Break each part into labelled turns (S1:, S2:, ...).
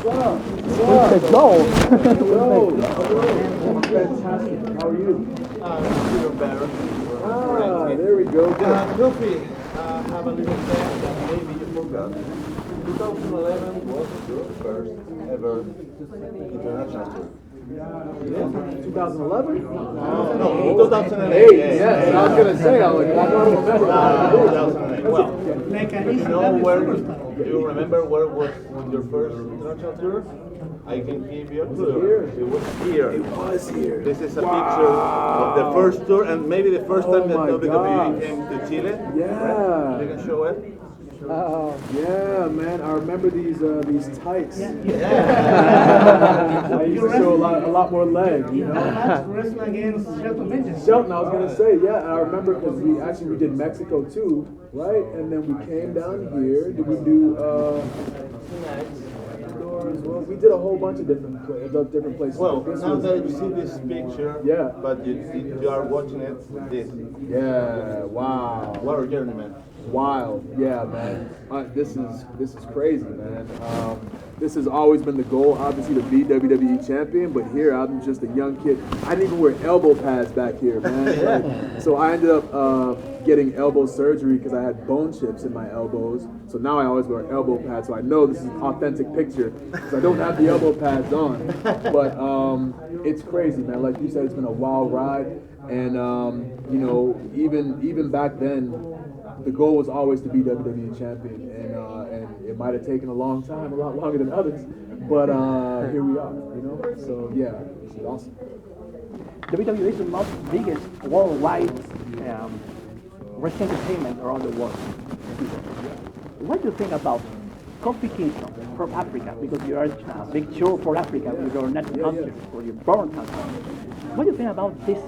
S1: up?
S2: With the gold.
S1: Hello. Fantastic. How are you?
S3: Feel better.
S1: There we go.
S3: Kofi, have a little fact that maybe you forgot. 2011 was your first ever international tour.
S1: 2011?
S3: No, 2008.
S1: Yes, I was going to say, I don't remember.
S3: 2008. Well, do you remember where was your first international tour? I can give you a clue. It was here.
S1: It was here.
S3: This is a picture of the first tour and maybe the first time that WWE came to Chile.
S1: Yeah.
S3: You can show it.
S1: Yeah, man. I remember these tights.
S2: Yeah.
S1: I used to show a lot more leg, you know.
S2: Wrestling against Shelton.
S1: Shelton, I was gonna say, yeah. I remember because we did Mexico too, right? And then we came down here. Did we do? Well, we did a whole bunch of different places.
S3: Well, now that you see this picture,
S1: yeah.
S3: But you are watching it with this.
S1: Yeah. Wow.
S3: What a journey, man.
S1: Wild, yeah, man. This is crazy, man. This has always been the goal, obviously, to be WWE champion. But here, I'm just a young kid. I didn't even wear elbow pads back here, man. So I ended up getting elbow surgery because I had bone chips in my elbows. So now I always wear elbow pads. So I know this is an authentic picture because I don't have the elbow pads on. But it's crazy, man. Like you said, it's been a wild ride, and you know, even back then, the goal was always to be WWE champion, and it might have taken a long time, a lot longer than others, but here we are, you know. So yeah, it's awesome.
S2: WWE is the most biggest worldwide wrestling entertainment around the world. What do you think about Kofi Kingston from Africa? Because you are a big show for Africa with your native country, or your born country. What do you think about this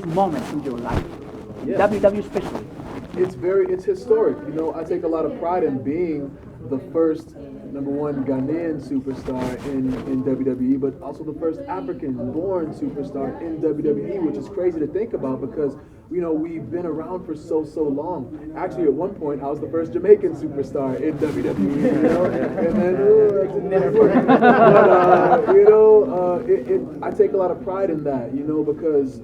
S2: moment in your life, WWE especially?
S1: It's historic. You know, I take a lot of pride in being the first #1 Ghanaian superstar in WWE, but also the first African-born superstar in WWE, which is crazy to think about because, you know, we've been around for so long. Actually, at one point, I was the first Jamaican superstar in WWE, you know, and then but, you know, I take a lot of pride in that, you know, because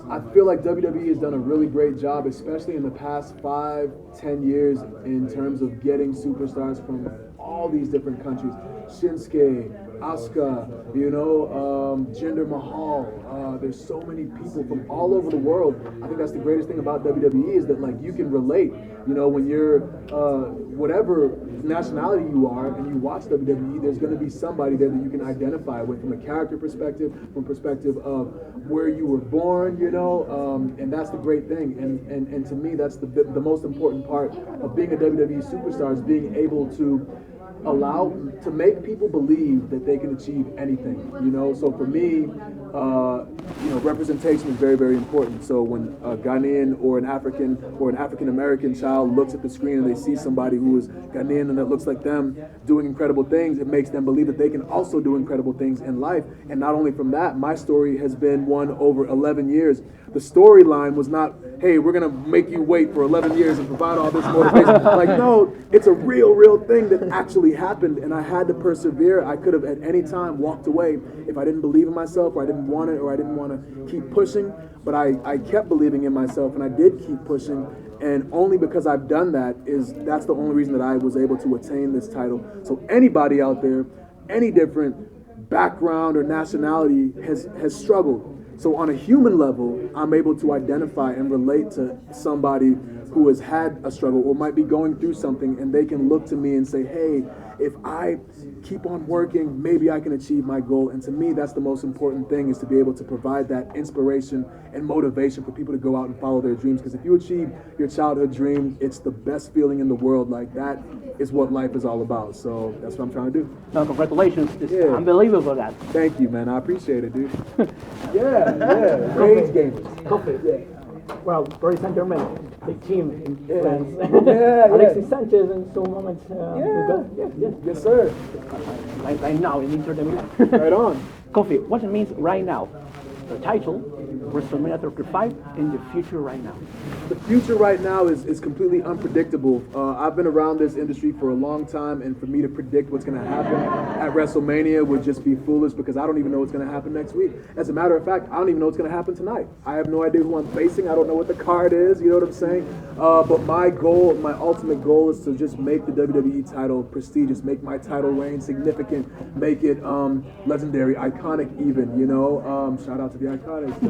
S1: I feel like WWE has done a really great job, especially in the past 5-10 years, in terms of getting superstars from all these different countries. Shinsuke, Asuka, you know, Jinder Mahal. There's so many people from all over the world. I think that's the greatest thing about WWE is that, like, you can relate. You know, when you're whatever nationality you are and you watch WWE, there's going to be somebody there that you can identify with from a character perspective, from perspective of where you were born, you know, and that's the great thing. And to me, that's the most important part of being a WWE superstar is being able to make people believe that they can achieve anything, you know. So for me, you know, representation is very, very important. So when a Ghanaian or an African American child looks at the screen and they see somebody who is Ghanaian and that looks like them doing incredible things, it makes them believe that they can also do incredible things in life. And not only from that, my story has been one over 11 years. The storyline was not, hey, we're going to make you wait for 11 years and provide all this motivation. Like, no, it's a real thing that actually happened, and I had to persevere. I could have at any time walked away if I didn't believe in myself, or I didn't want it, or I didn't want to keep pushing. But I kept believing in myself, and I did keep pushing. And only because I've done that's the only reason that I was able to attain this title. So anybody out there, any different background or nationality has struggled. So on a human level, I'm able to identify and relate to somebody who has had a struggle or might be going through something, and they can look to me and say, hey, if I keep on working, maybe I can achieve my goal. And to me, that's the most important thing, is to be able to provide that inspiration and motivation for people to go out and follow their dreams. Because if you achieve your childhood dream, it's the best feeling in the world. Like, that is what life is all about. So that's what I'm trying to do.
S2: No, congratulations. It's unbelievable that.
S1: Thank you, man. I appreciate it, dude. Yeah. Rage gamers.
S2: Kofi. Yeah. Well, Paris Saint-Germain, big team in France.
S1: Yeah.
S2: Alexis Sanchez in some moments.
S1: Yes, sir.
S2: Right now in Inter de Milan.
S1: Right on.
S2: Kofi, what it means right now the title, WrestleMania 35, in the future right now?
S1: The future right now is completely unpredictable. I've been around this industry for a long time, and for me to predict what's going to happen at WrestleMania would just be foolish because I don't even know what's going to happen next week. As a matter of fact, I don't even know what's going to happen tonight. I have no idea who I'm facing. I don't know what the card is, you know what I'm saying? But my goal, my ultimate goal is to just make the WWE title prestigious, make my title reign significant, make it legendary, iconic even, you know? Shout out to the Iconics.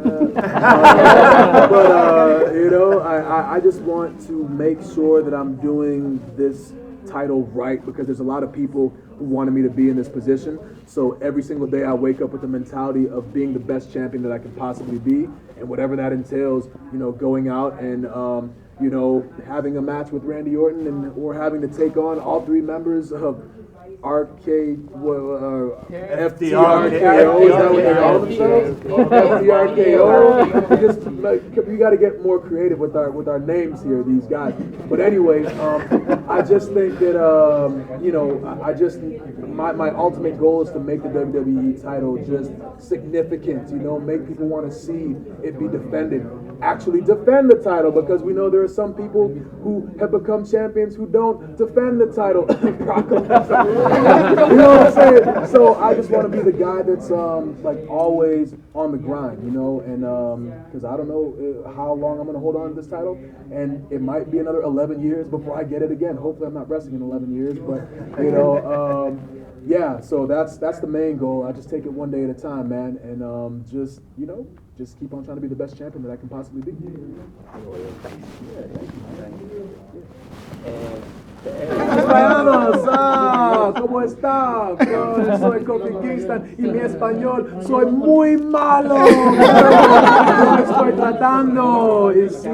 S1: You know, I just want to make sure that I'm doing this title right because there's a lot of people who wanted me to be in this position. So every single day I wake up with the mentality of being the best champion that I can possibly be, and whatever that entails, you know, going out and you know, having a match with Randy Orton or having to take on all three members of FTRKO, is that what they call themselves? FTRKO. Just, we got to get more creative with our names here, these guys. But anyway, I just think that you know, my ultimate goal is to make the WWE title just significant. You know, make people want to see it be defended. Actually defend the title, because we know there are some people who have become champions who don't defend the title properly. You know what I'm saying? So I just want to be the guy that's like always on the grind, you know, and because I don't know how long I'm going to hold on to this title, and it might be another 11 years before I get it again. Hopefully I'm not wrestling in 11 years, but you know, yeah. So that's the main goal. I just take it one day at a time, man, and just, you know, just keep on trying to be the best champion that I can possibly be. Españolos, ¿cómo están? Yo soy Kofi Kingston y mi español soy muy malo. Yo estoy tratando. You see,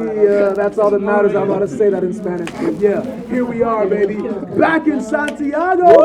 S1: that's all that matters. I'm about to say that in Spanish. But yeah, here we are, baby, back in Santiago.